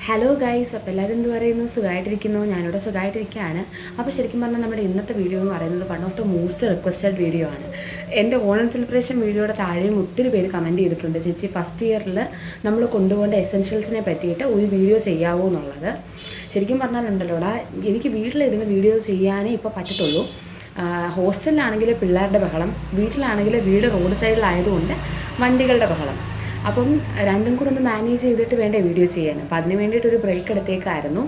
Hello guys, അപ്പോൾ എല്ലാവരും എന്ത് പറയുന്നു? സുഖമായിട്ടിരിക്കുന്നു. ഞാനിവിടെ സുഖമായിട്ടിരിക്കുകയാണ്. അപ്പോൾ ശരിക്കും പറഞ്ഞാൽ നമ്മുടെ ഇന്നത്തെ വീഡിയോ എന്ന് പറയുന്നത് one of the most requested video ആണ്. എൻ്റെ ഓണം സെലിബ്രേഷൻ വീഡിയോയുടെ താഴെയും ഒത്തിരി പേര് കമൻറ്റ് ചെയ്തിട്ടുണ്ട്, ചേച്ചി ഫസ്റ്റ് ഇയറിൽ നമ്മൾ കൊണ്ടുപോകേണ്ട എസെൻഷ്യൽസിനെ പറ്റിയിട്ട് ഒരു വീഡിയോ ചെയ്യാവോ എന്നുള്ളത്. ശരിക്കും പറഞ്ഞാലുണ്ടല്ലോടാ, എനിക്ക് വീട്ടിലിരുന്ന് വീഡിയോ ചെയ്യാനേ ഇപ്പോൾ പറ്റത്തുള്ളൂ. ഹോസ്റ്റലിലാണെങ്കിൽ പിള്ളേരുടെ ബഹളം, വീട്ടിലാണെങ്കിൽ വീട് റോഡ് സൈഡിലായതുകൊണ്ട് വണ്ടികളുടെ ബഹളം. അപ്പം രണ്ടും കൂടെ ഒന്ന് മാനേജ് ചെയ്തിട്ട് വേണ്ട വീഡിയോ ചെയ്യാൻ. അപ്പോൾ അതിന് വേണ്ടിയിട്ടൊരു ബ്രേക്ക് എടുത്തേക്കായിരുന്നു.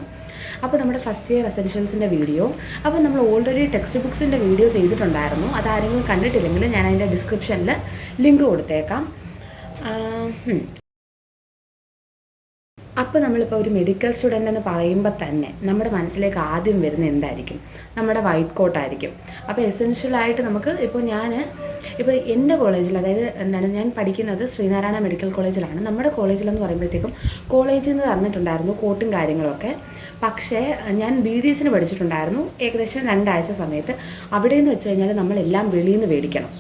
അപ്പോൾ നമ്മുടെ ഫസ്റ്റ് ഇയർ എസെൻഷ്യൽസിൻ്റെ വീഡിയോ, അപ്പോൾ നമ്മൾ ഓൾറെഡി ടെക്സ്റ്റ് ബുക്സിൻ്റെ വീഡിയോ ചെയ്തിട്ടുണ്ടായിരുന്നു. അതാരെങ്കിലും കണ്ടിട്ടില്ലെങ്കിൽ ഞാൻ അതിൻ്റെ ഡിസ്ക്രിപ്ഷനിൽ ലിങ്ക് കൊടുത്തേക്കാം. അപ്പോൾ നമ്മളിപ്പോൾ ഒരു മെഡിക്കൽ സ്റ്റുഡൻ്റ് എന്ന് പറയുമ്പോൾ തന്നെ നമ്മുടെ മനസ്സിലേക്ക് ആദ്യം വരുന്ന എന്തായിരിക്കും? നമ്മുടെ വൈറ്റ് കോട്ടായിരിക്കും. അപ്പോൾ എസെൻഷ്യലായിട്ട് നമുക്ക് ഇപ്പോൾ എൻ്റെ കോളേജിൽ, അതായത് ഞാൻ പഠിക്കുന്നത് ശ്രീനാരായണ മെഡിക്കൽ കോളേജിലാണ്. നമ്മുടെ കോളേജിലെന്ന് പറയുമ്പോഴത്തേക്കും കോളേജിൽ നിന്ന് തന്നിട്ടുണ്ടായിരുന്നു കോട്ടും കാര്യങ്ങളൊക്കെ. പക്ഷേ ഞാൻ BDSന് പഠിച്ചിട്ടുണ്ടായിരുന്നു ഏകദേശം 2 ആഴ്ച സമയത്ത്. അവിടെ എന്ന് വെച്ച് കഴിഞ്ഞാൽ നമ്മളെല്ലാം വെളിയിൽ നിന്ന് മേടിക്കണം.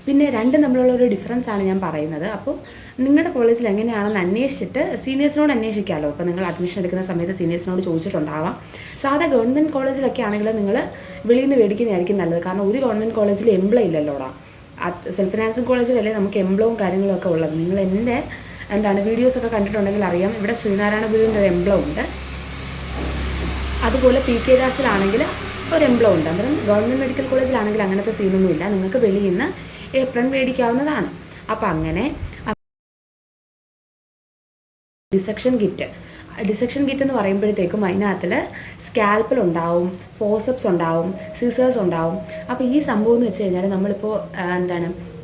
പിന്നെ രണ്ടും തമ്മിലുള്ള ഒരു ഡിഫറൻസ് ആണ് ഞാൻ പറയുന്നത്. അപ്പോൾ നിങ്ങളുടെ കോളേജിൽ എങ്ങനെയാണെന്ന് അന്വേഷിച്ചിട്ട് സീനിയേഴ്സിനോട് അന്വേഷിക്കാമല്ലോ. ഇപ്പോൾ നിങ്ങൾ അഡ്മിഷൻ എടുക്കുന്ന സമയത്ത് സീനിയേഴ്സിനോട് ചോദിച്ചിട്ടുണ്ടാവാം. സാധാ ഗവൺമെൻറ് കോളേജിലൊക്കെ ആണെങ്കിൽ നിങ്ങൾ വെളിയിൽ നിന്ന് മേടിക്കുന്നതായിരിക്കും നല്ലത്. കാരണം ഒരു ഗവൺമെൻറ് കോളേജിൽ എംപ്ലോ ഇല്ലല്ലോടാ. സെൽഫ് ഫിനാൻസിങ് കോളേജിലല്ലേ നമുക്ക് എംപ്ലോവും കാര്യങ്ങളൊക്കെ ഉള്ളത്. നിങ്ങൾ എൻ്റെ വീഡിയോസൊക്കെ കണ്ടിട്ടുണ്ടെങ്കിൽ അറിയാം, ഇവിടെ ശ്രീനാരായണ ഗുരുവിൻ്റെ ഒരു എംപ്ലോ ഉണ്ട്. അതുപോലെ PK ദാസിലാണെങ്കിൽ ഒരു എംപ്ലോ ഉണ്ട്. അന്നേരം ഗവൺമെൻറ് മെഡിക്കൽ കോളേജിലാണെങ്കിൽ അങ്ങനത്തെ സീനൊന്നുമില്ല. നിങ്ങൾക്ക് വെളിയിൽ നിന്ന് ഏപ്രൺ മേടിക്കാവുന്നതാണ്. അപ്പം അങ്ങനെ ഡിസെക്ഷൻ കിറ്റ് എന്ന് പറയുമ്പോഴത്തേക്കും അതിനകത്തിൽ സ്കാൽപ്പൽ ഉണ്ടാവും, ഫോസപ്സ് ഉണ്ടാവും, സിസേഴ്സ് ഉണ്ടാവും. അപ്പോൾ ഈ സംഭവം എന്ന് വെച്ച് കഴിഞ്ഞാൽ നമ്മളിപ്പോൾ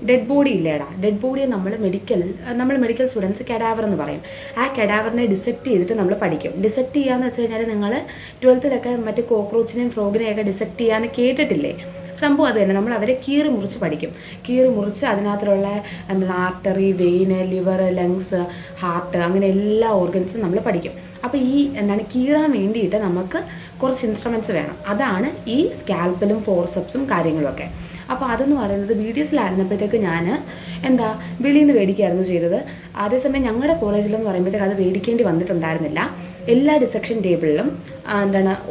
ഡെഡ് ബോഡി ഇല്ലേടാ, ഡെഡ് ബോഡിയെ നമ്മൾ മെഡിക്കൽ സ്റ്റുഡൻസ് കെഡാവർ എന്ന് പറയും. ആ കെഡാവറിനെ ഡിസെക്റ്റ് ചെയ്തിട്ട് നമ്മൾ പഠിക്കും. ഡിസെക്റ്റ് ചെയ്യാന്ന് വെച്ച് കഴിഞ്ഞാൽ നിങ്ങൾ 12th മറ്റേ കോക്രോച്ചിനെയും ഫ്രോഗിനെയൊക്കെ ഡിസെക്റ്റ് ചെയ്യാന്ന് കേട്ടിട്ടില്ലേ? സംഭവം അത് തന്നെ. നമ്മൾ അവരെ കീറി മുറിച്ച് പഠിക്കും. കീറി മുറിച്ച് അതിനകത്തുള്ള artery, Wayne, liver, lungs, heart, അങ്ങനെ എല്ലാ ഓർഗൻസും നമ്മൾ പഠിക്കും. അപ്പോൾ ഈ കീറാൻ വേണ്ടിയിട്ട് നമുക്ക് കുറച്ച് ഇൻസ്ട്രുമെൻറ്റ്സ് വേണം. അതാണ് ഈ സ്കാൽപ്പലും ഫോർസെപ്സും കാര്യങ്ങളൊക്കെ. അപ്പോൾ അതെന്ന് പറയുന്നത് BDSലായിരുന്നപ്പോഴത്തേക്ക് ഞാൻ വെളിയിൽ നിന്ന് മേടിക്കുകയായിരുന്നു ചെയ്തത്. അതേസമയം ഞങ്ങളുടെ കോളേജിലെന്ന് പറയുമ്പോഴത്തേക്ക് അത് മേടിക്കേണ്ടി വന്നിട്ടുണ്ടായിരുന്നില്ല. എല്ലാ ഡിസെക്ഷൻ ടേബിളിലും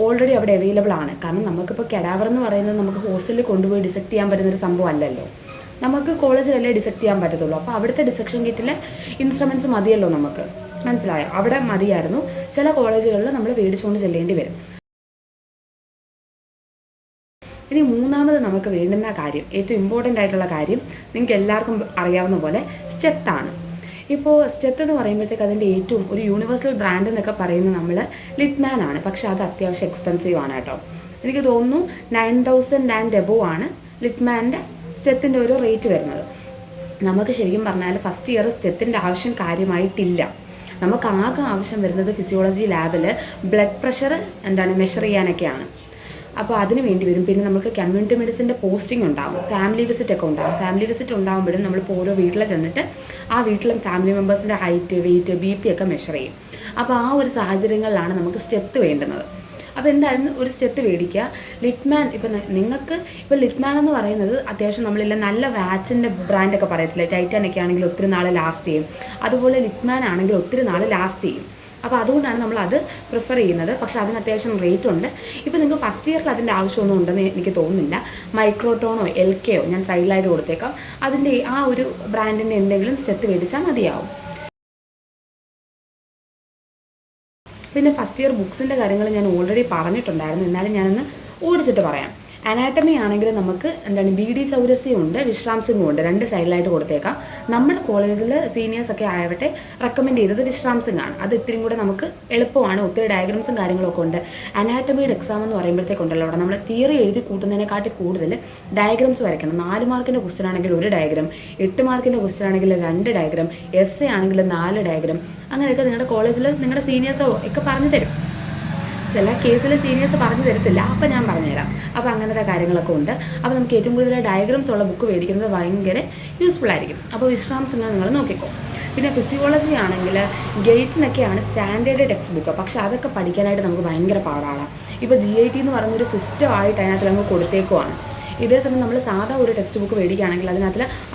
ഓൾറെഡി അവിടെ അവൈലബിൾ ആണ്. കാരണം നമുക്കിപ്പോൾ കെഡാവർ എന്ന് പറയുന്നത് നമുക്ക് ഹോസ്റ്റലിൽ കൊണ്ടുപോയി ഡിസെക്റ്റ് ചെയ്യാൻ പറ്റുന്നൊരു സംഭവം അല്ലല്ലോ. നമുക്ക് കോളേജിലല്ലേ ഡിസെക്റ്റ് ചെയ്യാൻ പറ്റത്തുള്ളൂ. അപ്പോൾ അവിടുത്തെ ഡിസെക്ഷൻ കിറ്റിലെ ഇൻസ്ട്രുമെൻറ്റ്സ് മതിയല്ലോ നമുക്ക്. മനസ്സിലായോ? അവിടെ മതിയായിരുന്നു. ചില കോളേജുകളിൽ നമ്മൾ മേടിച്ചുകൊണ്ട് ചെല്ലേണ്ടി വരും. ഇനി മൂന്നാമത് നമുക്ക് വേണ്ടുന്ന കാര്യം, ഏറ്റവും ഇമ്പോർട്ടൻ്റ് ആയിട്ടുള്ള കാര്യം, നിങ്ങൾക്ക് എല്ലാവർക്കും അറിയാവുന്ന പോലെ സ്റ്റെത്താണ്. ഇപ്പോൾ സ്റ്റെത്ത് എന്ന് പറയുമ്പോഴത്തേക്ക് അതിൻ്റെ ഏറ്റവും ഒരു യൂണിവേഴ്സൽ ബ്രാൻഡ് എന്നൊക്കെ പറയുന്നത് നമ്മൾ ലിറ്റ്മാൻ ആണ്. പക്ഷേ അത് അത്യാവശ്യം എക്സ്പെൻസീവ് ആണ് കേട്ടോ. എനിക്ക് തോന്നുന്നു 9,000 ആൻഡ് എബോവ് ആണ് ലിറ്റ്മാൻ്റെ സ്റ്റെത്തിൻ്റെ ഒരു റേറ്റ് വരുന്നത്. നമുക്ക് ശരിക്കും പറഞ്ഞാൽ ഫസ്റ്റ് ഇയർ സ്റ്റെത്തിൻ്റെ ആവശ്യം കാര്യമായിട്ടില്ല. നമുക്ക് ആകെ ആവശ്യം വരുന്നത് ഫിസിയോളജി ലാബിൽ ബ്ലഡ് പ്രഷർ മെഷർ ചെയ്യാനൊക്കെയാണ്. അപ്പോൾ അതിന് വേണ്ടി വരും. പിന്നെ നമുക്ക് കമ്മ്യൂണിറ്റി മെഡിസിൻ്റെ പോസ്റ്റിംഗ് ഉണ്ടാകും, ഫാമിലി വിസിറ്റ് ഒക്കെ ഉണ്ടാകും. ഫാമിലി വിസിറ്റ് ഉണ്ടാകുമ്പോഴും നമ്മളിപ്പോൾ ഓരോ വീട്ടിൽ ചെന്നിട്ട് ആ വീട്ടിലും ഫാമിലി മെമ്പേഴ്സിൻ്റെ ഹൈറ്റ്, വെയിറ്റ്, BP ഒക്കെ മെഷർ ചെയ്യും. അപ്പോൾ ആ ഒരു സാഹചര്യങ്ങളിലാണ് നമുക്ക് സ്റ്റെത്ത് വേണ്ടുന്നത്. അപ്പോൾ എന്തായാലും ഒരു സ്റ്റെത്ത് മേടിക്കുക. ലിറ്റ്മാൻ നിങ്ങൾക്ക് ലിറ്റ്മാൻ എന്ന് പറയുന്നത് അത്യാവശ്യം നമ്മളില്ല നല്ല വാച്ചിൻ്റെ ബ്രാൻഡൊക്കെ പറയത്തില്ലേ, ടൈറ്റാനൊക്കെ ആണെങ്കിൽ ഒത്തിരി നാൾ ലാസ്റ്റ് ചെയ്യും. അതുപോലെ ലിറ്റ്മാൻ ആണെങ്കിൽ ഒത്തിരി നാൾ ലാസ്റ്റ് ചെയ്യും. അപ്പോൾ അതുകൊണ്ടാണ് നമ്മളത് പ്രിഫർ ചെയ്യുന്നത്. പക്ഷേ അതിന് അത്യാവശ്യം റേറ്റ് ഉണ്ട്. ഇപ്പോൾ നിങ്ങൾക്ക് ഫസ്റ്റ് ഇയറിൽ അതിൻ്റെ ആവശ്യമൊന്നും ഉണ്ടെന്ന് എനിക്ക് തോന്നുന്നില്ല. മൈക്രോട്ടോണോ LKയോ ഞാൻ സൈഡിലായിട്ട് കൊടുത്തേക്കാം. അതിൻ്റെ ആ ഒരു ബ്രാൻഡിൻ്റെ എന്തെങ്കിലും സ്റ്റെത്ത് മേടിച്ചാൽ മതിയാവും. പിന്നെ ഫസ്റ്റ് ഇയർ ബുക്സിൻ്റെ കാര്യങ്ങൾ ഞാൻ ഓൾറെഡി പറഞ്ഞിട്ടുണ്ടായിരുന്നു. എന്നാലും ഞാനൊന്ന് ഓടിച്ചിട്ട് പറയാം. അനാട്ടമി ആണെങ്കിൽ നമുക്ക് BD ചൗരസ്യം ഉണ്ട്, വിശ്രാം സിംഗും ഉണ്ട്. 2 സൈഡിലായിട്ട് കൊടുത്തേക്കാം. നമ്മുടെ കോളേജിൽ സീനിയേഴ്സൊക്കെ ആയവട്ടെ റെക്കമെൻഡ് ചെയ്തത് വിശ്രാം സിംഗ് ആണ്. അത് ഇത്തിരി കൂടെ നമുക്ക് എളുപ്പമാണ്. ഒത്തിരി ഡയഗ്രാംസും കാര്യങ്ങളൊക്കെ ഉണ്ട്. അനാട്ടമിയുടെ എക്സാം എന്ന് പറയുമ്പോഴത്തേക്കുണ്ടല്ലോ, അവിടെ നമ്മൾ തിയറി എഴുതി കൂട്ടുന്നതിനെക്കാട്ടി കൂടുതൽ ഡയഗ്രാംസ് വരയ്ക്കണം. 4 മാർക്കിൻ്റെ ക്വസ്റ്റ്യൻ ആണെങ്കിൽ 1 ഡയഗ്രാം, 8 മാർക്കിൻ്റെ ക്വസ്റ്റ്യൻ ആണെങ്കിൽ 2 ഡയഗ്രാം, essay ആണെങ്കിൽ 4 ഡയഗ്രാം. അങ്ങനെയൊക്കെ നിങ്ങളുടെ കോളേജിൽ നിങ്ങളുടെ സീനിയേഴ്സോ ഒക്കെ പറഞ്ഞു തരും. ചില കേസിൽ സീനിയേഴ്സ് പറഞ്ഞു തരത്തില്ല, അപ്പോൾ ഞാൻ പറഞ്ഞുതരാം. അപ്പോൾ അങ്ങനത്തെ കാര്യങ്ങളൊക്കെ ഉണ്ട്. അപ്പോൾ നമുക്ക് ഏറ്റവും കൂടുതൽ ഡയഗ്രാംസ് ഉള്ള ബുക്ക് മേടിക്കുന്നത് ഭയങ്കര യൂസ്ഫുൾ ആയിരിക്കും. അപ്പോൾ വിശ്രാം സിംഗ് നിങ്ങൾ നോക്കിക്കോ. പിന്നെ ഫിസിയോളജി ആണെങ്കിൽ ഗേറ്റിനൊക്കെയാണ് സ്റ്റാൻഡേർഡ് ടെക്സ്റ്റ് ബുക്ക്. പക്ഷേ അതൊക്കെ പഠിക്കാനായിട്ട് നമുക്ക് ഭയങ്കര പാടാണ്. ഇപ്പോൾ GIT എന്ന് പറയുന്നൊരു സിസ്റ്റമായിട്ട് അതിനകത്ത് നമുക്ക് കൊടുത്തേക്കുവാണ്. ഇതേസമയം നമ്മൾ സാധാ ഒരു ടെക്സ്റ്റ് ബുക്ക് മേടിക്കുകയാണെങ്കിൽ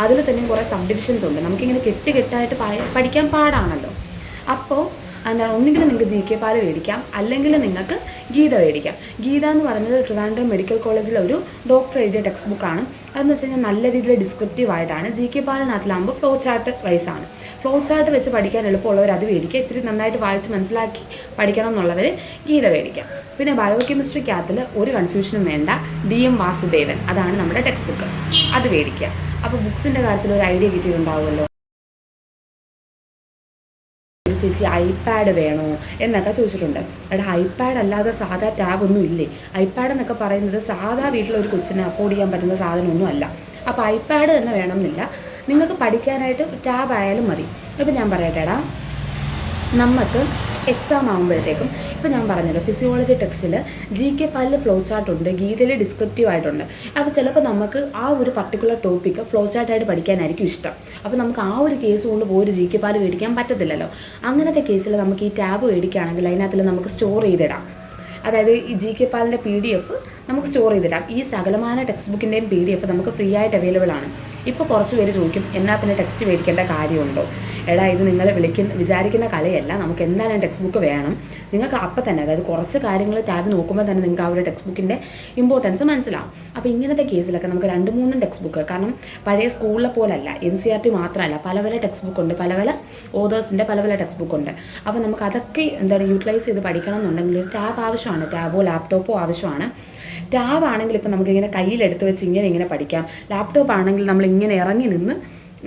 അതിൽ തന്നെ കുറേ സബ് ഡിവിഷൻസ് ഉണ്ട്. നമുക്കിങ്ങനെ കെട്ടായിട്ട് പഠിക്കാൻ പാടാണല്ലോ. അപ്പോൾ എന്താണ്, ഒന്നുകിൽ നിങ്ങൾക്ക് GK പാല് മേടിക്കാം, അല്ലെങ്കിൽ നിങ്ങൾക്ക് ഗീത മേടിക്കാം. ഗീത എന്ന് പറയുന്നത് ട്രിവാൻഡ്രം മെഡിക്കൽ കോളേജിലെ ഒരു ഡോക്ടർ എഴുതിയ ടെക്സ്റ്റ് ബുക്കാണ്. അതെന്ന് വെച്ച് കഴിഞ്ഞാൽ നല്ല രീതിയിൽ ഡിസ്ക്രിപ്റ്റീവ് ആയിട്ടാണ്. GK പാലിനകത്തിലാകുമ്പോൾ ഫ്ലോ ചാർട്ട് വൈസാണ്. ഫ്ലോ ചാർട്ട് വെച്ച് പഠിക്കാൻ എളുപ്പമുള്ളവർ അത് മേടിക്കുക. ഇത്തിരി നന്നായിട്ട് വായിച്ച് മനസ്സിലാക്കി പഠിക്കണം എന്നുള്ളവർ ഗീത മേടിക്കാം. പിന്നെ ബയോകെമിസ്ട്രിക്കകത്തിൽ ഒരു കൺഫ്യൂഷനും വേണ്ട, DM വാസുദേവൻ, അതാണ് നമ്മുടെ ടെക്സ്റ്റ് ബുക്ക്, അത് മേടിക്കുക. അപ്പോൾ ബുക്സിൻ്റെ കാര്യത്തിൽ ഒരു ഐഡിയ കിട്ടിയിട്ടുണ്ടാവുമല്ലോ. ചേച്ചി ഐപാഡ് വേണോ എന്നൊക്കെ ചോദിച്ചിട്ടുണ്ട്. എടാ, ഐപാഡ് അല്ലാതെ സാധാ ടാബ് ഒന്നും ഇല്ലേ? ഐപാഡ് എന്നൊക്കെ പറയുന്നത് സാധാ വീട്ടിലൊരു കൊച്ചിനെ അഫോർഡ് ചെയ്യാൻ പറ്റുന്ന സാധനമൊന്നും അല്ല. അപ്പോൾ ഐപാഡ് തന്നെ വേണമെന്നില്ല, നിങ്ങൾക്ക് പഠിക്കാനായിട്ട് ടാബ് ആയാലും മതി. ഇപ്പം ഞാൻ പറയട്ടെടാ, നമുക്ക് എക്സാം ആകുമ്പോഴത്തേക്കും ഇപ്പോൾ ഞാൻ പറഞ്ഞല്ലോ, ഫിസിയോളജി ടെക്സ്റ്റിൽ GK പാലിൽ ഫ്ലോ ചാർട്ടുണ്ട്, ഗീതയിൽ ഡിസ്ക്രിപ്റ്റീവ് ആയിട്ടുണ്ട്. അപ്പോൾ ചിലപ്പോൾ നമുക്ക് ആ ഒരു പർട്ടിക്കുലർ ടോപ്പിക്ക് ഫ്ലോ ചാർട്ടായിട്ട് പഠിക്കാനായിരിക്കും ഇഷ്ടം. അപ്പോൾ നമുക്ക് ആ ഒരു കേസ് കൊണ്ട് ഒരു GK പാല് മേടിക്കാൻ പറ്റത്തില്ലല്ലോ. അങ്ങനത്തെ കേസിൽ നമുക്ക് ഈ ടാബ് മേടിക്കുകയാണെങ്കിൽ അതിനകത്തിൽ നമുക്ക് സ്റ്റോർ ചെയ്തിടാം. അതായത് ഈ GK പാലിൻ്റെ PDF നമുക്ക് സ്റ്റോർ ചെയ്തിടാം. ഈ സകലമാന ടെക്സ്റ്റ് ബുക്കിൻ്റെയും PDF നമുക്ക് ഫ്രീ ആയിട്ട് അവൈലബിൾ ആണ്. ഇപ്പോൾ കുറച്ച് പേര് ചോദിക്കും, എന്നാൽ പിന്നെ ടെക്സ്റ്റ് മേടിക്കേണ്ട കാര്യമുണ്ടോ? എടാ, ഇത് നിങ്ങൾ വിചാരിക്കുന്ന കളിയല്ല. നമുക്ക് എന്തായാലും ടെക്സ്റ്റ് ബുക്ക് വേണം. നിങ്ങൾക്ക് അപ്പം തന്നെ, അതായത് കുറച്ച് കാര്യങ്ങൾ ടാബ് നോക്കുമ്പോൾ തന്നെ നിങ്ങൾക്ക് ആ ഒരു ടെക്സ്റ്റ് ബുക്കിൻ്റെ ഇമ്പോർട്ടൻസ് മനസ്സിലാവും. അപ്പോൾ ഇങ്ങനത്തെ കേസിലൊക്കെ നമുക്ക് 2-3 ടെക്സ്റ്റ് ബുക്ക്, കാരണം പഴയ സ്കൂളിലെ പോലല്ല, NCERT മാത്രമല്ല, പല പല ടെക്സ്റ്റ് ബുക്ക് ഉണ്ട്, പല പല ഓതേഴ്സിൻ്റെ പല പല ടെക്സ്റ്റ് ബുക്ക് ഉണ്ട്. അപ്പോൾ നമുക്ക് അതൊക്കെ യൂട്ടിലൈസ് ചെയ്ത് പഠിക്കണം എന്നുണ്ടെങ്കിൽ ഒരു ടാബ് ആവശ്യമാണ്, ടാബോ ലാപ്ടോപ്പോ ആവശ്യമാണ്. ടാബ് ആണെങ്കിൽ ഇപ്പോൾ നമുക്കിങ്ങനെ കയ്യിലെടുത്ത് വെച്ച് ഇങ്ങനെ പഠിക്കാം. ലാപ്ടോപ്പ് ആണെങ്കിൽ നമ്മൾ ഇങ്ങനെ ഇറങ്ങി നിന്ന്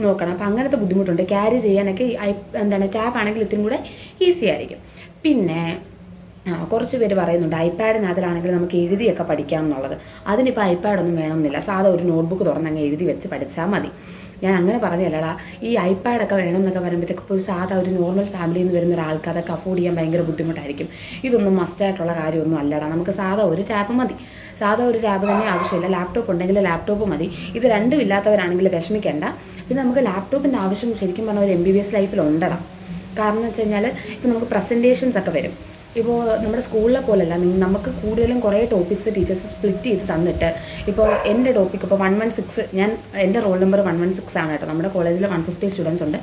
നോക്കണം. അപ്പോൾ അങ്ങനത്തെ ബുദ്ധിമുട്ടുണ്ട്. ക്യാരി ചെയ്യാനൊക്കെ ടാബ് ആണെങ്കിൽ ഇത്തിരി കൂടെ ഈസി ആയിരിക്കും. പിന്നെ കുറച്ച് പേര് പറയുന്നുണ്ട് ഐപാഡിനകത്തിലാണെങ്കിൽ നമുക്ക് എഴുതിയൊക്കെ പഠിക്കാം എന്നുള്ളത്. അതിനിപ്പോൾ ഐപാഡൊന്നും വേണമെന്നില്ല, സാധാ ഒരു നോട്ട്ബുക്ക് തുറന്നങ്ങ് എഴുതി വെച്ച് പഠിച്ചാൽ മതി. ഞാൻ അങ്ങനെ പറഞ്ഞല്ലടാ, ഈ ഐപാഡൊക്കെ വേണമെന്നൊക്കെ പറയുമ്പോഴത്തേക്ക് ഇപ്പോൾ ഒരു സാധാ ഒരു നോർമൽ ഫാമിലിയിൽ നിന്ന് വരുന്ന ഒരാൾക്ക് അതൊക്കെ അഫോർഡ് ചെയ്യാൻ ഭയങ്കര ബുദ്ധിമുട്ടായിരിക്കും. ഇതൊന്നും മസ്റ്റായിട്ടുള്ള കാര്യമൊന്നും അല്ലടാ. നമുക്ക് സാധാ ഒരു ടാബ് മതി. സാധാ ഒരു ടാബ് തന്നെ ആവശ്യമില്ല. ലാപ്ടോപ്പ് ഉണ്ടെങ്കിൽ ലാപ്ടോപ്പ് മതി. ഇത് രണ്ടും ഇല്ലാത്തവരാണെങ്കിൽ വിഷമിക്കേണ്ട. പിന്നെ നമുക്ക് ലാപ്ടോപ്പിൻ്റെ ആവശ്യം ശരിക്കും പറഞ്ഞാൽ ഒരു MBBS ലൈഫിൽ ഉണ്ടടാ. കാരണം എന്ന് വെച്ച് കഴിഞ്ഞാൽ ഇപ്പോൾ നമുക്ക് പ്രസൻറ്റേഷൻസ് ഒക്കെ വരും. ഇപ്പോൾ നമ്മുടെ സ്കൂളിലെ പോലല്ല, നമുക്ക് കൂടുതലും കുറേ ടോപ്പിക്സ് ടീച്ചേഴ്സ് സ്പ്ലിറ്റ് ചെയ്ത് തന്നിട്ട്, ഇപ്പോൾ എൻ്റെ ടോപ്പിക്ക് ഇപ്പോൾ 116, എൻ്റെ റോൾ നമ്പർ 116 ആണ് കേട്ടോ. നമ്മുടെ കോളേജിൽ 150 സ്റ്റുഡൻസ് ഉണ്ട്.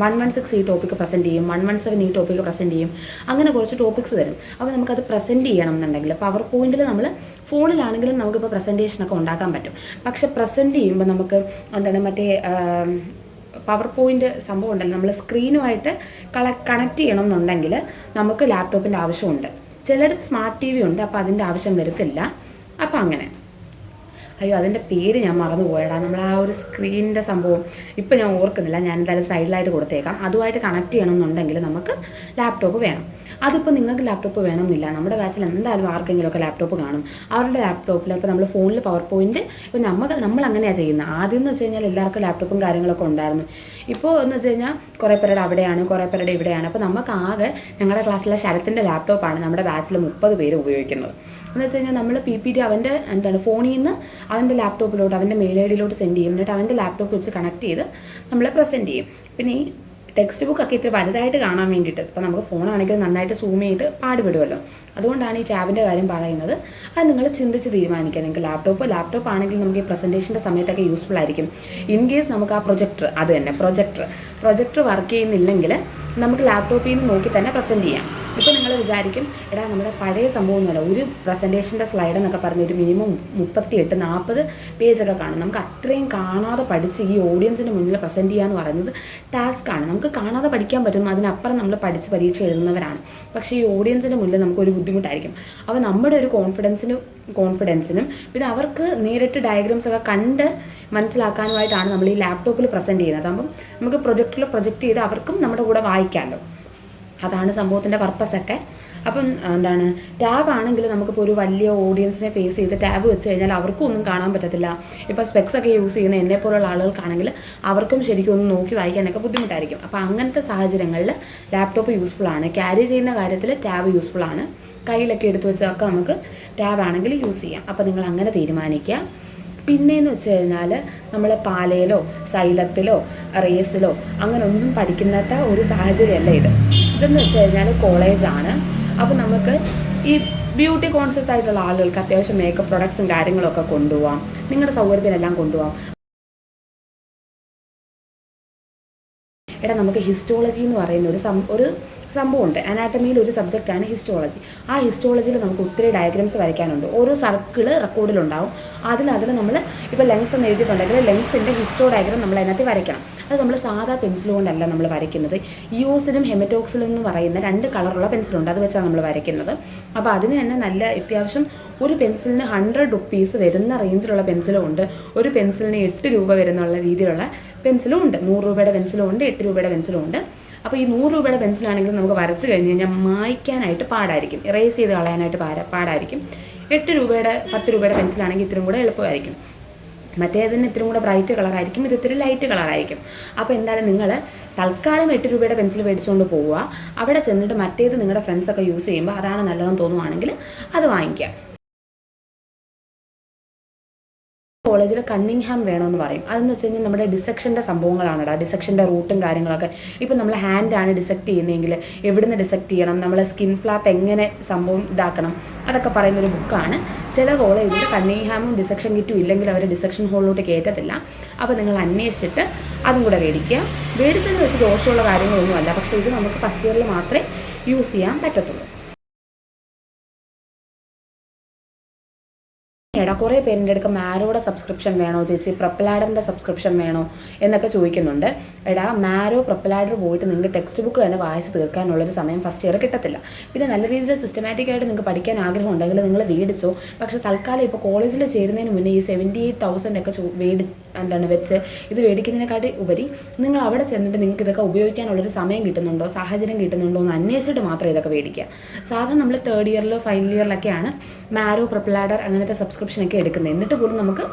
116 ഈ ടോപ്പിക്ക് പ്രസൻറ്റ് ചെയ്യും, 117 ഈ ടോപ്പിക്ക് പ്രസൻറ്റ് ചെയ്യും. അങ്ങനെ കുറച്ച് ടോപ്പിക്സ് തരും. അപ്പോൾ നമുക്കത് പ്രസൻറ്റ് ചെയ്യണം എന്നുണ്ടെങ്കിൽ പവർ പോയിൻറ്റിൽ നമ്മൾ ഫോണിലാണെങ്കിലും നമുക്കിപ്പോൾ പ്രസൻറ്റേഷനൊക്കെ ഉണ്ടാക്കാൻ പറ്റും. പക്ഷെ പ്രസൻറ്റ് ചെയ്യുമ്പോൾ നമുക്ക് മറ്റേ പവർ പോയിൻ്റ് സംഭവം ഉണ്ടല്ലോ, നമ്മൾ സ്ക്രീനുമായിട്ട് കണക്ട് ചെയ്യണം എന്നുണ്ടെങ്കിൽ നമുക്ക് ലാപ്ടോപ്പിൻ്റെ ആവശ്യമുണ്ട്. ചിലടത്ത് സ്മാർട്ട് TV ഉണ്ട്, അപ്പോൾ അതിൻ്റെ ആവശ്യം വരത്തില്ല. അപ്പോൾ അങ്ങനെ, അയ്യോ അതിൻ്റെ പേര് ഞാൻ മറന്നു പോയടാ. നമ്മൾ ആ ഒരു സ്ക്രീനിൻ്റെ സംഭവം ഇപ്പം ഞാൻ ഓർക്കുന്നില്ല. ഞാൻ എന്തായാലും സൈഡിലായിട്ട് കൊടുത്തേക്കാം. അതുമായിട്ട് കണക്ട് ചെയ്യണമെന്നുണ്ടെങ്കിൽ നമുക്ക് ലാപ്ടോപ്പ് വേണം. അതിപ്പോൾ നിങ്ങൾക്ക് ലാപ്ടോപ്പ് വേണമെന്നില്ല. നമ്മുടെ ബാച്ചിൽ എന്തായാലും ആർക്കെങ്കിലുമൊക്കെ ലാപ്ടോപ്പ് കാണും. അവരുടെ ലാപ്ടോപ്പിൽ ഇപ്പോൾ നമ്മൾ ഫോണിൽ പവർ പോയിൻറ്റ്, ഇപ്പോൾ നമ്മൾ അങ്ങനെയാണ് ചെയ്യുന്നത്. ആദ്യം എന്ന് വെച്ച് കഴിഞ്ഞാൽ എല്ലാവർക്കും ലാപ്ടോപ്പും കാര്യങ്ങളൊക്കെ ഉണ്ടായിരുന്നു. ഇപ്പോൾ എന്ന് വെച്ച് കഴിഞ്ഞാൽ കുറേ പേരുടെ അവിടെയാണ്, കുറേ പേരുടെ ഇവിടെയാണ്. അപ്പോൾ നമുക്ക് ആകെ ഞങ്ങളുടെ ശരത്തിൻ്റെ ലാപ്ടോപ്പാണ് നമ്മുടെ ബാച്ചിൽ 30 പേര് ഉപയോഗിക്കുന്നത്. എന്ന് വെച്ച് കഴിഞ്ഞാൽ നമ്മൾ PPT അവൻ്റെ ഫോണിൽ നിന്ന് അവൻ്റെ ലാപ്ടോപ്പിലോട്ട്, അവൻ്റെ മെയിൽ ID സെൻഡ് ചെയ്യും. എന്നിട്ട് അവൻ്റെ ലാപ്ടോപ്പ് വെച്ച് കണക്ട് ചെയ്ത് നമ്മൾ പ്രസൻറ്റ് ചെയ്യും. പിന്നെ ഈ ടെക്സ്റ്റ് ബുക്കൊക്കെ ഇത്തിരി വലുതായിട്ട് കാണാൻ വേണ്ടിയിട്ട്, ഇപ്പോൾ നമുക്ക് ഫോണാണെങ്കിൽ നന്നായിട്ട് സൂം ചെയ്ത് പാടുപെടുമല്ലോ. അതുകൊണ്ടാണ് ഈ ടാബിൻ്റെ കാര്യം പറയുന്നത്. അത് നിങ്ങൾ ചിന്തിച്ച് തീരുമാനിക്കുക. നിങ്ങൾക്ക് ലാപ്ടോപ്പ് ആണെങ്കിൽ നമുക്ക് ഈ പ്രസൻറ്റേഷൻ്റെ സമയത്തൊക്കെ യൂസ്ഫുൾ ആയിരിക്കും. ഇൻ കേസ് നമുക്ക് ആ പ്രൊജക്ടർ വർക്ക് ചെയ്യുന്നില്ലെങ്കിൽ നമുക്ക് ലാപ്ടോപ്പിൽ നിന്ന് നോക്കി തന്നെ പ്രസൻറ്റ് ചെയ്യാം. ഇപ്പോൾ നിങ്ങൾ വിചാരിക്കും, എടാ നമ്മുടെ പഴയ സംഭവമൊന്നുമല്ല, ഒരു പ്രസൻറ്റേഷൻ്റെ സ്ലൈഡ് എന്നൊക്കെ പറഞ്ഞ് ഒരു മിനിമം 38-40 പേജൊക്കെ കാണും. നമുക്ക് അത്രയും കാണാതെ പഠിച്ച് ഈ ഓഡിയൻസിന് മുന്നിൽ പ്രസൻറ്റ് ചെയ്യുക എന്ന് പറയുന്നത് ടാസ്ക്കാണ്. നമുക്ക് കാണാതെ പഠിക്കാൻ പറ്റും, അതിനപ്പുറം നമ്മൾ പഠിച്ച് പരീക്ഷ എഴുതുന്നവരാണ്. പക്ഷേ ഈ ഓഡിയൻസിന് മുന്നിൽ നമുക്കൊരു ബുദ്ധിമുട്ടായിരിക്കും. അപ്പോൾ നമ്മുടെ ഒരു കോൺഫിഡൻസിനും പിന്നെ അവർക്ക് നേരിട്ട് ഡയഗ്രാംസ് ഒക്കെ കണ്ട് മനസ്സിലാക്കാനുമായിട്ടാണ് നമ്മൾ ഈ ലാപ്ടോപ്പിൽ പ്രസൻറ്റ് ചെയ്യുന്നത്. അപ്പം നമുക്ക് പ്രൊജക്റ്റിൽ പ്രൊജക്റ്റ് ചെയ്ത് അവർക്കും നമ്മുടെ കൂടെ വായിക്കാമല്ലോ. അതാണ് സംഭവത്തിൻ്റെ പർപ്പസൊക്കെ. അപ്പം ടാബ് ആണെങ്കിൽ നമുക്കിപ്പോൾ ഒരു വലിയ ഓഡിയൻസിനെ ഫേസ് ചെയ്ത് ടാബ് വെച്ച് കഴിഞ്ഞാൽ അവർക്കും ഒന്നും കാണാൻ പറ്റത്തില്ല. ഇപ്പോൾ സ്പെക്സ് ഒക്കെ യൂസ് ചെയ്യുന്ന എന്നെപ്പോലുള്ള ആളുകൾക്കാണെങ്കിൽ അവർക്കും ശരിക്കും ഒന്ന് നോക്കി വായിക്കാനൊക്കെ ബുദ്ധിമുട്ടായിരിക്കും. അപ്പോൾ അങ്ങനത്തെ സാഹചര്യങ്ങളിൽ ലാപ്ടോപ്പ് യൂസ്ഫുള്ളാണ്. ക്യാരി ചെയ്യുന്ന കാര്യത്തിൽ ടാബ് യൂസ്ഫുള്ളാണ്. കയ്യിലൊക്കെ എടുത്ത് വെച്ചൊക്കെ നമുക്ക് ടാബ് ആണെങ്കിൽ യൂസ് ചെയ്യാം. അപ്പോൾ നിങ്ങൾ അങ്ങനെ തീരുമാനിക്കുക. പിന്നെയെന്ന് വെച്ച് കഴിഞ്ഞാൽ നമ്മൾ പാലയിലോ സൈലത്തിലോ റേസിലോ അങ്ങനെ ഒന്നും പഠിക്കുന്നത്ത ഒരു സാഹചര്യമല്ല ഇതെന്ന് വെച്ച് കഴിഞ്ഞാൽ കോളേജാണ്. അപ്പോൾ നമുക്ക് ഈ ബ്യൂട്ടി കോൺഷ്യസ് ആയിട്ടുള്ള ആളുകൾക്ക് അത്യാവശ്യം മേക്കപ്പ് പ്രൊഡക്ട്സും കാര്യങ്ങളൊക്കെ കൊണ്ടുപോകാം. നിങ്ങളുടെ സൗകര്യത്തിനെല്ലാം കൊണ്ടുപോകാം. എടാ നമുക്ക് ഹിസ്റ്റോളജി എന്ന് പറയുന്ന ഒരു സംഭവമുണ്ട്. അനാട്ടമിയിൽ ഒരു സബ്ജക്റ്റാണ് ഹിസ്റ്റോളജി. ആ ഹിസ്റ്റോളജിയിൽ നമുക്ക് ഒത്തിരി ഡയഗ്രാംസ് വരയ്ക്കാനുണ്ട്. ഓരോ സർക്കിള് റെക്കോർഡിലുണ്ടാവും. അതിൽ നമ്മൾ ഇപ്പോൾ ലെങ്സ് എന്ന് എഴുതിയിട്ടുണ്ടെങ്കിൽ ലെങ്സിൻ്റെ ഹിസ്റ്റോ ഡയഗ്രാം നമ്മൾ അതിനകത്ത് വരയ്ക്കണം. അത് നമ്മൾ സാധാ പെൻസിൽ കൊണ്ടല്ല നമ്മൾ വരയ്ക്കുന്നത്. ഇയോസിനും ഹെമറ്റോക്സിലും എന്ന് പറയുന്ന 2 കളറുള്ള പെൻസിലുണ്ട്, അത് വെച്ചാണ് നമ്മൾ വരയ്ക്കുന്നത്. അപ്പോൾ അതിന് തന്നെ നല്ല അത്യാവശ്യം ഒരു പെൻസിലിന് 100 റുപ്പീസ് വരുന്ന റേഞ്ചിലുള്ള പെൻസിലും ഉണ്ട്, ഒരു പെൻസിലിന് 8 രൂപ വരുന്നുള്ള രീതിയിലുള്ള പെൻസിലും ഉണ്ട്. 100 രൂപയുടെ പെൻസിലും ഉണ്ട്, 8 രൂപയുടെ പെൻസിലും ഉണ്ട്. അപ്പോൾ ഈ 100 രൂപയുടെ പെൻസിലാണെങ്കിലും നമുക്ക് വരച്ച് കഴിഞ്ഞ് കഴിഞ്ഞാൽ മായ്ക്കാനായിട്ട് പാടായിരിക്കും, ഇറേസ് ചെയ്ത് കളയാനായിട്ട് പാടായിരിക്കും. 8 രൂപയുടെ 10 രൂപയുടെ പെൻസിലാണെങ്കിൽ ഇത്തിരി കൂടെ എളുപ്പമായിരിക്കും. മറ്റേതിന് ഇത്തിരി കൂടെ ബ്രൈറ്റ് കളറായിരിക്കും, ഇത് ഇത്തിരി ലൈറ്റ് കളറായിരിക്കും. അപ്പോൾ എന്തായാലും നിങ്ങൾ തൽക്കാലം 8 രൂപയുടെ പെൻസിൽ മേടിച്ചുകൊണ്ട് പോവുക. അവിടെ ചെന്നിട്ട് മറ്റേത് നിങ്ങളുടെ ഫ്രണ്ട്സൊക്കെ യൂസ് ചെയ്യുമ്പോൾ അതാണ് നല്ലതെന്ന് തോന്നുവാണെങ്കിൽ അത് വാങ്ങിക്കുക. കോളേജിൽ കണ്ണിങ്ഹാം വേണമെന്ന് പറയും. അതെന്ന് വെച്ച് കഴിഞ്ഞാൽ നമ്മുടെ ഡിസെക്ഷൻ്റെ സംഭവങ്ങളാണ് കേട്ടോ, ഡിസെക്ഷൻ്റെ റൂട്ടും കാര്യങ്ങളൊക്കെ. ഇപ്പം നമ്മൾ ഹാൻഡാണ് ഡിസെക്ട് ചെയ്യുന്നതെങ്കിൽ എവിടുന്ന് ഡിസെക്ട് ചെയ്യണം, നമ്മളെ സ്കിൻ ഫ്ലാപ്പ് എങ്ങനെ സംഭവം ഇതാക്കണം, അതൊക്കെ പറയുന്നൊരു ബുക്കാണ്. ചില കോളേജിൽ കണ്ണിങ്ഹാമും ഡിസെക്ഷൻ കിറ്റും ഇല്ലെങ്കിൽ അവർ ഡിസെക്ഷൻ ഹോളിലോട്ട് കയറ്റത്തില്ല. അപ്പോൾ നിങ്ങൾ അന്വേഷിച്ചിട്ട് അതും കൂടെ മേടിക്കുക. മേടിച്ചെന്ന് വെച്ച് ദോഷമുള്ള കാര്യങ്ങളൊന്നുമല്ല, പക്ഷേ ഇത് നമുക്ക് ഫസ്റ്റ് ഇയറിൽ മാത്രമേ യൂസ് ചെയ്യാൻ പറ്റത്തുള്ളൂ. കുറേ പേരിൻ്റെ അടുക്ക മാരോയുടെ സബ്സ്ക്രിപ്ഷൻ വേണോ ചേച്ചി, പ്രൊപ്പലാഡറിൻ്റെ സബ്സ്ക്രിപ്ഷൻ വേണോ എന്നൊക്കെ ചോദിക്കുന്നുണ്ട്. മാരോ പ്രൊപ്പലാഡർ പോയിട്ട് നിങ്ങൾക്ക് ടെക്സ്റ്റ് ബുക്ക് തന്നെ വായിച്ച് തീർക്കാനുള്ളൊരു സമയം ഫസ്റ്റ് ഇയർ കിട്ടത്തില്ല. പിന്നെ നല്ല രീതിയിൽ സിസ്റ്റമാറ്റിക്കായിട്ട് നിങ്ങൾക്ക് പഠിക്കാൻ ആഗ്രഹം ഉണ്ടെങ്കിൽ നിങ്ങൾ മേടിച്ചോ. പക്ഷേ തൽക്കാലം ഇപ്പോൾ കോളേജിൽ ചേരുന്നതിന് മുന്നേ ഈ 78,000 ഒക്കെ വെച്ച് ഇത് മേടിക്കുന്നതിനെക്കാട്ടി ഉപരി നിങ്ങൾ അവിടെ ചെന്നിട്ട് നിങ്ങൾക്ക് ഇതൊക്കെ ഉപയോഗിക്കാനുള്ളൊരു സമയം കിട്ടുന്നുണ്ടോ, സാഹചര്യം കിട്ടുന്നുണ്ടോ എന്ന് അന്വേഷിച്ചിട്ട് മാത്രമേ ഇതൊക്കെ മേടിക്കുക. സാധാരണ നമ്മൾ 3rd ഇയറിലോ ഫൈനൽ ഇയറിലൊക്കെയാണ് മാരോ പ്രൊപ്പലാഡർ അങ്ങനത്തെ സബ്സ്ക്രിപ്ഷനൊക്കെ എടുക്കുന്നത്. എന്നിട്ട് പോലും നമുക്ക്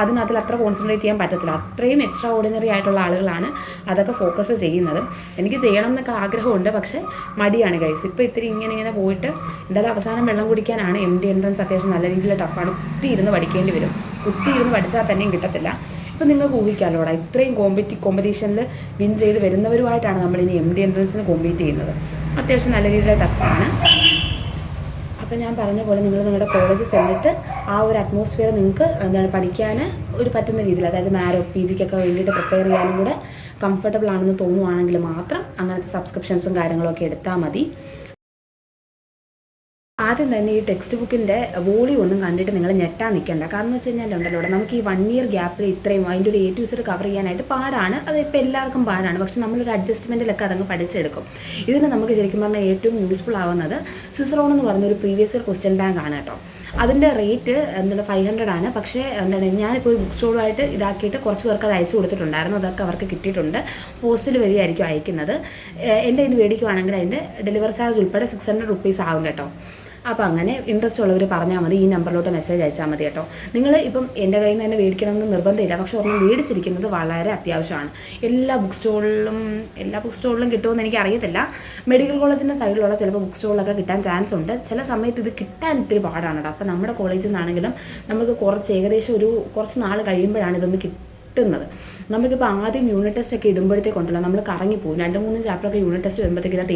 അതിനകത്തിൽ അത്ര കോൺസെൻട്രേറ്റ് ചെയ്യാൻ പറ്റത്തില്ല. അത്രയും എക്സ്ട്രാ ഓർഡിനറി ആയിട്ടുള്ള ആളുകളാണ് അതൊക്കെ ഫോക്കസ് ചെയ്യുന്നത്. എനിക്ക് ചെയ്യണം എന്നൊക്കെ ആഗ്രഹമുണ്ട്, പക്ഷേ മടിയാണ് ഗൈസ്. ഇപ്പോൾ ഇത്തിരി ഇങ്ങനെ പോയിട്ട് എന്തായാലും അവസാനം വെള്ളം കുടിക്കാനാണ്. MD എൻട്രൻസ് അത്യാവശ്യം നല്ല രീതിയിൽ ടഫാണ്. കുത്തിയിരുന്ന് പഠിക്കേണ്ടി വരും. കുത്തിയിരുന്ന് പഠിച്ചാൽ തന്നെയും കിട്ടത്തില്ല. ഇപ്പം നിങ്ങൾക്ക് ഊഹിക്കാമല്ലോടാ, ഇത്രയും കോമ്പറ്റീഷനിൽ വിൻ ചെയ്ത് വരുന്നവരുമായിട്ടാണ് നമ്മളിനി MD എൻട്രൻസിന് കോമ്പീറ്റ് ചെയ്യുന്നത്. അത്യാവശ്യം നല്ല രീതിയിൽ ടഫാണ്. അപ്പോൾ ഞാൻ പറഞ്ഞ പോലെ നിങ്ങൾ നിങ്ങളുടെ കോളേജിൽ ചെന്നിട്ട് ആ ഒരു അറ്റ്മോസ്ഫിയർ നിങ്ങൾക്ക് പഠിക്കാൻ ഒരു പറ്റുന്ന രീതിയിൽ, അതായത് മാരോ PGക്കൊക്കെ വേണ്ടിയിട്ട് പ്രിപ്പയർ ചെയ്യാനും കൂടെ കംഫർട്ടബിൾ ആണെന്ന് തോന്നുവാണെങ്കിൽ മാത്രം അങ്ങനത്തെ സബ്സ്ക്രിപ്ഷൻസും കാര്യങ്ങളൊക്കെ എടുത്താൽ മതി. ആദ്യം തന്നെ ഈ ടെക്സ്റ്റ് ബുക്കിൻ്റെ വോളിയം ഒന്നും കണ്ടിട്ട് നിങ്ങൾ ഞെട്ടാൻ നിൽക്കേണ്ട. കാരണം എന്ന് വെച്ച് കഴിഞ്ഞാൽ ഉണ്ടല്ലോ, നമുക്ക് ഈ 1 ഇയർ ഗ്യാപ്പിൽ ഇത്രയും അതിൻ്റെ ഒരു A to Z കവർ ചെയ്യാനായിട്ട് പാടാണ്. അത് ഇപ്പോൾ എല്ലാവർക്കും പാടാണ്. പക്ഷെ നമ്മളൊരു അഡ്ജസ്റ്റ്മെൻറ്റിലൊക്കെ അതങ്ങ് പഠിച്ചെടുക്കും. ഇതിന് നമുക്ക് ശരിക്കും പറഞ്ഞാൽ ഏറ്റവും യൂസ്ഫുൾ ആവുന്നത് സിസറോൺ എന്ന് പറഞ്ഞൊരു പ്രീവിയസ് ഇയർ ക്വസ്റ്റ്യൻ ബാങ്ക് ആണ് കേട്ടോ. അതിൻ്റെ റേറ്റ് 500 ആണ്. പക്ഷേ ഞാനിപ്പോൾ ഒരു ബുക്ക് സ്റ്റോറുമായിട്ട് ഇതാക്കിയിട്ട് കുറച്ച് പേർക്ക് അത് അയച്ചു കൊടുത്തിട്ടുണ്ടായിരുന്നു. അതൊക്കെ അവർക്ക് കിട്ടിയിട്ടുണ്ട്. പോസ്റ്റിൽ വഴിയായിരിക്കും അയക്കുന്നത്. എൻ്റെ ഇത് മേടിക്കുവാണെങ്കിൽ അതിൻ്റെ ഡെലിവറി ചാർജ് ഉൾപ്പെടെ 600 റുപ്പീസ് ആവും കേട്ടോ. അപ്പോൾ അങ്ങനെ ഇൻട്രസ്റ്റ് ഉള്ളവർ പറഞ്ഞാൽ മതി, ഈ നമ്പറിലോട്ട് മെസ്സേജ് അയച്ചാൽ മതി കേട്ടോ. നിങ്ങൾ ഇപ്പം എൻ്റെ കയ്യിൽ നിന്ന് തന്നെ മേടിക്കണമെന്ന് നിർബന്ധമില്ല, പക്ഷേ ഒരെണ്ണം മേടിച്ചിരിക്കുന്നത് വളരെ അത്യാവശ്യമാണ്. എല്ലാ ബുക്ക് സ്റ്റോളിലും കിട്ടുമെന്ന് എനിക്ക് അറിയത്തില്ല. മെഡിക്കൽ കോളേജിൻ്റെ സൈഡിലുള്ള ചിലപ്പോൾ ബുക്ക് സ്റ്റോളിലൊക്കെ കിട്ടാൻ ചാൻസ് ഉണ്ട്. ചില സമയത്ത് ഇത് കിട്ടാൻ ഇത്തിരി പാടാണ് കേട്ടോ. അപ്പോൾ നമ്മുടെ കോളേജിൽ നിന്നാണെങ്കിലും നമുക്ക് ഏകദേശം കുറച്ച് നാൾ കഴിയുമ്പോഴാണ് ഇതൊന്ന് കിട്ടുന്നത്. നമുക്കിപ്പോൾ ആദ്യം യൂണിറ്റ് ടെസ്റ്റ് ഒക്കെ ഇടുമ്പോഴത്തേക്കുണ്ടല്ലോ നമ്മൾ കറങ്ങിപ്പോകും. 2-3 ചാപ്റ്ററൊക്കെ യൂണിറ്റ് ടെസ്റ്റ് വരുമ്പോഴത്തേക്ക് ഇതിനകത്ത്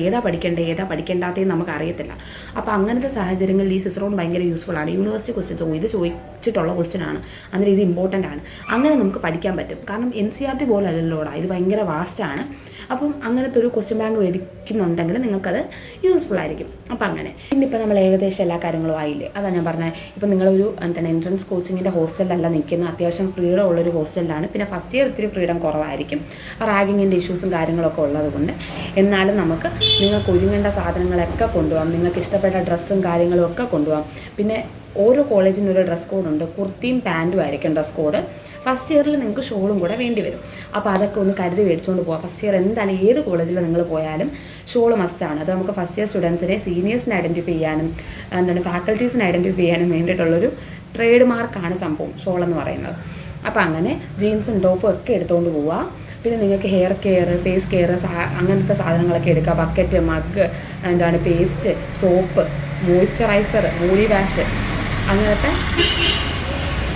ഏതാ പഠിക്കേണ്ടാത്തതെന്ന് നമുക്ക് അറിയത്തില്ല. അപ്പോൾ അങ്ങനത്തെ സാഹചര്യങ്ങളിൽ ഈ സിസറോൺ ഭയങ്കര യൂസ്ഫുൾ ആണ്. യൂണിവേഴ്സിറ്റി ക്വസ്റ്റ്യൻസ് ഇത് ചോദിച്ചിട്ടുള്ള ക്വസ്റ്റ്യൻ ആണ്, അന്നേരം ഇത് ഇമ്പോർട്ടൻ്റ് ആണ്. അങ്ങനെ നമുക്ക് പഠിക്കാൻ പറ്റും. കാരണം NCERT പോലെ അല്ലല്ലോടാ, ഇത് ഭയങ്കര വാസ്റ്റാണ്. അപ്പം അങ്ങനത്തെ ഒരു ക്വസ്റ്റ്യൻ ബാങ്ക് മേടിക്കുന്നുണ്ടെങ്കിൽ നിങ്ങൾക്കത് യൂസ്ഫുൾ ആയിരിക്കും. അപ്പം അങ്ങനെ ഇന്നിപ്പോൾ നമ്മൾ ഏകദേശം എല്ലാ കാര്യങ്ങളും ആയില്ലേ. അതാണ് ഞാൻ പറഞ്ഞത്. ഇപ്പം നിങ്ങളൊരു എൻട്രൻസ് കോച്ചിങ്ങിൻ്റെ ഹോസ്റ്റലിലല്ല നിൽക്കുന്നത്, അത്യാവശ്യം ഫ്രീഡം ഉള്ളൊരു ഹോസ്റ്റലിലാണ്. പിന്നെ ഫസ്റ്റ് ഇയർ ഇത്തിരി ഫ്രീഡം കുറവായിരിക്കും, റാഗിങ്ങിൻ്റെ ഇഷ്യൂസും കാര്യങ്ങളൊക്കെ ഉള്ളതുകൊണ്ട്. എന്നാലും നിങ്ങൾക്ക് ഒരുങ്ങേണ്ട സാധനങ്ങളൊക്കെ കൊണ്ടുപോകാം. നിങ്ങൾക്ക് ഇഷ്ടപ്പെട്ട ഡ്രസ്സും കാര്യങ്ങളും ഒക്കെ കൊണ്ടുപോകാം. പിന്നെ ഓരോ കോളേജിനും ഒരു ഡ്രസ് കോഡുണ്ട്. കുർത്തിയും പാൻറ്റും ആയിരിക്കും ഡ്രസ് കോഡ്. ഫസ്റ്റ് ഇയറിൽ നിങ്ങൾക്ക് ഷോളും കൂടെ വേണ്ടി വരും. അപ്പോൾ അതൊക്കെ ഒന്ന് കരുതി മേടിച്ചുകൊണ്ട് പോകാം. ഫസ്റ്റ് ഇയർ എന്തായാലും ഏത് കോളേജിൽ നിങ്ങൾ പോയാലും ഷോൾ മസ്റ്റാണ്. അത് നമുക്ക് ഫസ്റ്റ് ഇയർ സ്റ്റുഡൻസിനെ സീനിയേഴ്സിനെ ഐഡൻറ്റിഫൈ ചെയ്യാനും ഫാക്കൽറ്റീസിനെ ഐഡൻറ്റിഫൈ ചെയ്യാനും വേണ്ടിയിട്ടുള്ളൊരു ട്രേഡ് മാർക്കാണ് സംഭവം ഷോൾ എന്ന് പറയുന്നത്. അപ്പോൾ അങ്ങനെ ജീൻസും ടോപ്പും ഒക്കെ എടുത്തുകൊണ്ട് പോവുക. പിന്നെ നിങ്ങൾക്ക് ഹെയർ കെയർ, ഫേസ് കെയർ അങ്ങനത്തെ സാധനങ്ങളൊക്കെ എടുക്കുക. Bucket, mug, paste, soap, moisturiser, body wash, അങ്ങനത്തെ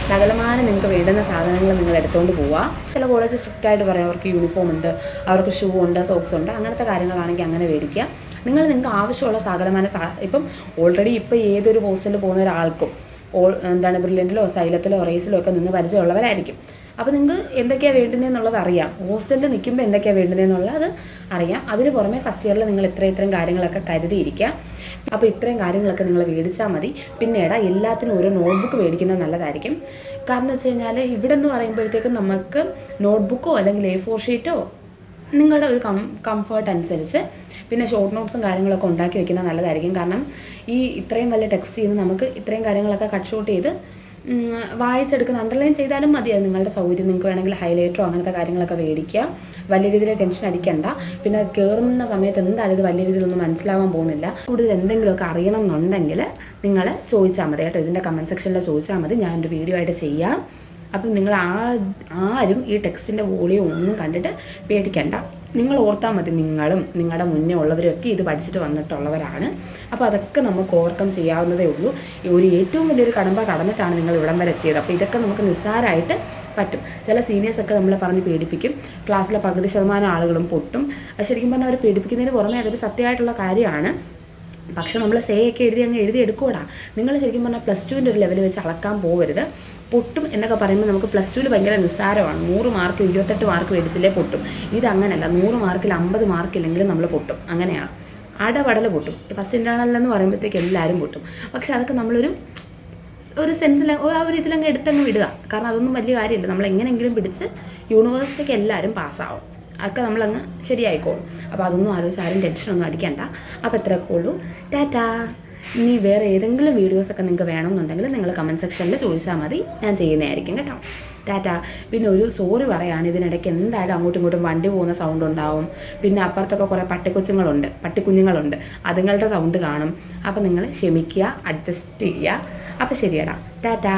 സകലമാനം നിങ്ങൾക്ക് വേണ്ടുന്ന സാധനങ്ങൾ നിങ്ങൾ എടുത്തുകൊണ്ട് പോവുക. ചില കോളേജ് സ്ട്രിക്റ്റായിട്ട് പറയും അവർക്ക് യൂണിഫോം ഉണ്ട്, അവർക്ക് ഷൂ ഉണ്ട്, സോക്സ് ഉണ്ട്. അങ്ങനത്തെ കാര്യങ്ങളാണെങ്കിൽ അങ്ങനെ മേടിക്കുക. നിങ്ങൾക്ക് ആവശ്യമുള്ള സകലമാന ഇപ്പം ഓൾറെഡി ഇപ്പോൾ ഏതൊരു ഹോസ്റ്റലിൽ പോകുന്ന ഒരാൾക്കും ബ്രില്യൻറ്റിലോ സൈലത്തിലോ റേസിലോ ഒക്കെ നിന്ന് പരിചയമുള്ളവരായിരിക്കും. അപ്പോൾ നിങ്ങൾക്ക് എന്തൊക്കെയാണ് വേണ്ടുന്നതെന്നുള്ളത് അറിയാം. ഹോസ്റ്റലിൽ നിൽക്കുമ്പോൾ എന്തൊക്കെയാണ് വേണ്ടുന്നതെന്നുള്ളത് അത് അറിയാം. അതിന് പുറമെ ഫസ്റ്റ് ഇയറിൽ നിങ്ങൾ ഇത്രയും കാര്യങ്ങളൊക്കെ കരുതിയിരിക്കുക. അപ്പോൾ ഇത്രയും കാര്യങ്ങളൊക്കെ നിങ്ങൾ മേടിച്ചാൽ മതി. പിന്നീട് എല്ലാത്തിനും ഓരോ നോട്ട്ബുക്ക് മേടിക്കുന്നത് നല്ലതായിരിക്കും. കാരണം എന്ന് വെച്ച് കഴിഞ്ഞാൽ ഇവിടെ എന്ന് പറയുമ്പോഴത്തേക്കും നമുക്ക് നോട്ട്ബുക്കോ അല്ലെങ്കിൽ A4 ഷീറ്റോ നിങ്ങളുടെ ഒരു കംഫേർട്ട് അനുസരിച്ച്, പിന്നെ ഷോർട്ട് നോട്ട്സും കാര്യങ്ങളൊക്കെ ഉണ്ടാക്കി വെക്കുന്നത് നല്ലതായിരിക്കും. കാരണം ഈ ഇത്രയും വലിയ ടെക്സ്റ്റ് ചെയ്യുന്ന നമുക്ക് ഇത്രയും കാര്യങ്ങളൊക്കെ കട്ട് ഷോട്ട് ചെയ്ത് വായിച്ചെടുക്കുന്ന അണ്ടർലൈൻ ചെയ്താലും മതി. അത് നിങ്ങളുടെ സൗകര്യം. നിങ്ങൾക്ക് വേണമെങ്കിൽ ഹൈലൈറ്ററോ അങ്ങനത്തെ കാര്യങ്ങളൊക്കെ മേടിക്കുക. വലിയ രീതിയിൽ ടെൻഷൻ അടിക്കണ്ട. പിന്നെ കയറുന്ന സമയത്ത് എന്തായാലും ഇത് വലിയ രീതിയിലൊന്നും മനസ്സിലാവാൻ പോകുന്നില്ല. കൂടുതൽ എന്തെങ്കിലുമൊക്കെ അറിയണം എന്നുണ്ടെങ്കിൽ നിങ്ങൾ ചോദിച്ചാൽ മതി കേട്ടോ. ഇതിൻ്റെ കമൻറ്റ് സെക്ഷനിൽ ചോദിച്ചാൽ മതി, ഞാനൊരു വീഡിയോ ആയിട്ട് ചെയ്യാം. അപ്പം നിങ്ങൾ ആരും ഈ ടെക്സ്റ്റിൻ്റെ വോളിയം ഒന്നും കണ്ടിട്ട് പേടിക്കണ്ട. നിങ്ങൾ ഓർത്താൽ മതി, നിങ്ങളും നിങ്ങളുടെ മുന്നേ ഉള്ളവരൊക്കെ ഇത് പഠിച്ചിട്ട് വന്നിട്ടുള്ളവരാണ്. അപ്പോൾ അതൊക്കെ നമുക്ക് ഓവർകം ചെയ്യാവുന്നതേ ഉള്ളൂ. ഒരു ഏറ്റവും വലിയൊരു കടമ്പ കടന്നിട്ടാണ് നിങ്ങൾ ഇവിടം വരെ എത്തിയത്. അപ്പോൾ ഇതൊക്കെ നമുക്ക് നിസ്സാരമായിട്ട് പറ്റും. ചില സീനിയേഴ്സൊക്കെ നമ്മളെ പറഞ്ഞ് പേടിപ്പിക്കും. ക്ലാസ്സിലെ 10% ആളുകളും പൊട്ടും. ശരിക്കും പറഞ്ഞാൽ അവർ പേടിപ്പിക്കുന്നതിന് പുറമെ അതൊരു സത്യമായിട്ടുള്ള കാര്യമാണ്. പക്ഷെ നമ്മൾ ഒക്കെ എഴുതി എടുക്കൂടാ. നിങ്ങൾ ശരിക്കും പറഞ്ഞാൽ +2 ഒരു ലെവൽ വെച്ച് അളക്കാൻ പോകരുത്. പൊട്ടും എന്നൊക്കെ പറയുമ്പോൾ നമുക്ക് +2 ഭയങ്കര നിസ്സാരമാണ്. 100 മാർക്ക് 28 മാർക്ക് മേടിച്ചില്ലേ പൊട്ടും. ഇതങ്ങനല്ല. 100 മാർക്കിൽ 50 മാർക്കില്ലെങ്കിലും നമ്മൾ പൊട്ടും. അങ്ങനെയാണ്. അടപടൽ പൊട്ടും. ഫസ്റ്റ് ഇൻ്റേണലെന്ന് പറയുമ്പോഴത്തേക്ക് എല്ലാവരും പൊട്ടും. പക്ഷെ അതൊക്കെ നമ്മളൊരു സെൻസിൽ ആ ഒരു ഇതിലങ്ങ് എടുത്തങ്ങ് വിടുക. കാരണം അതൊന്നും വലിയ കാര്യമില്ല. നമ്മൾ എങ്ങനെയെങ്കിലും പിടിച്ച് യൂണിവേഴ്സിറ്റിക്ക് എല്ലാവരും പാസ്സാവും. അതൊക്കെ നമ്മളങ്ങ് ശരിയായിക്കോളും. അപ്പോൾ അതൊന്നും ആലോചിച്ച് ആരും ടെൻഷനൊന്നും അടിക്കണ്ട. അപ്പോൾ എത്രയൊക്കെ ഉള്ളൂ. ടാറ്റാ. ഇനി വേറെ ഏതെങ്കിലും വീഡിയോസൊക്കെ നിങ്ങൾക്ക് വേണമെന്നുണ്ടെങ്കിൽ നിങ്ങൾ കമൻറ്റ് സെക്ഷനിൽ ചോദിച്ചാൽ മതി, ഞാൻ ചെയ്യുന്നതായിരിക്കും കേട്ടോ. ടാറ്റാ. പിന്നെ ഒരു സോറി പറയാണ്, ഇതിനിടയ്ക്ക് എന്തായാലും അങ്ങോട്ടും ഇങ്ങോട്ടും വണ്ടി പോകുന്ന സൗണ്ട് ഉണ്ടാവും. പിന്നെ അപ്പുറത്തൊക്കെ കുറേ പട്ടിക്കുഞ്ഞുങ്ങളുണ്ട്, അതുങ്ങളുടെ സൗണ്ട് കാണും. അപ്പോൾ നിങ്ങൾ ക്ഷമിക്കുക, അഡ്ജസ്റ്റ് ചെയ്യുക. അപ്പോൾ ശരിയടാ. ടാറ്റാ.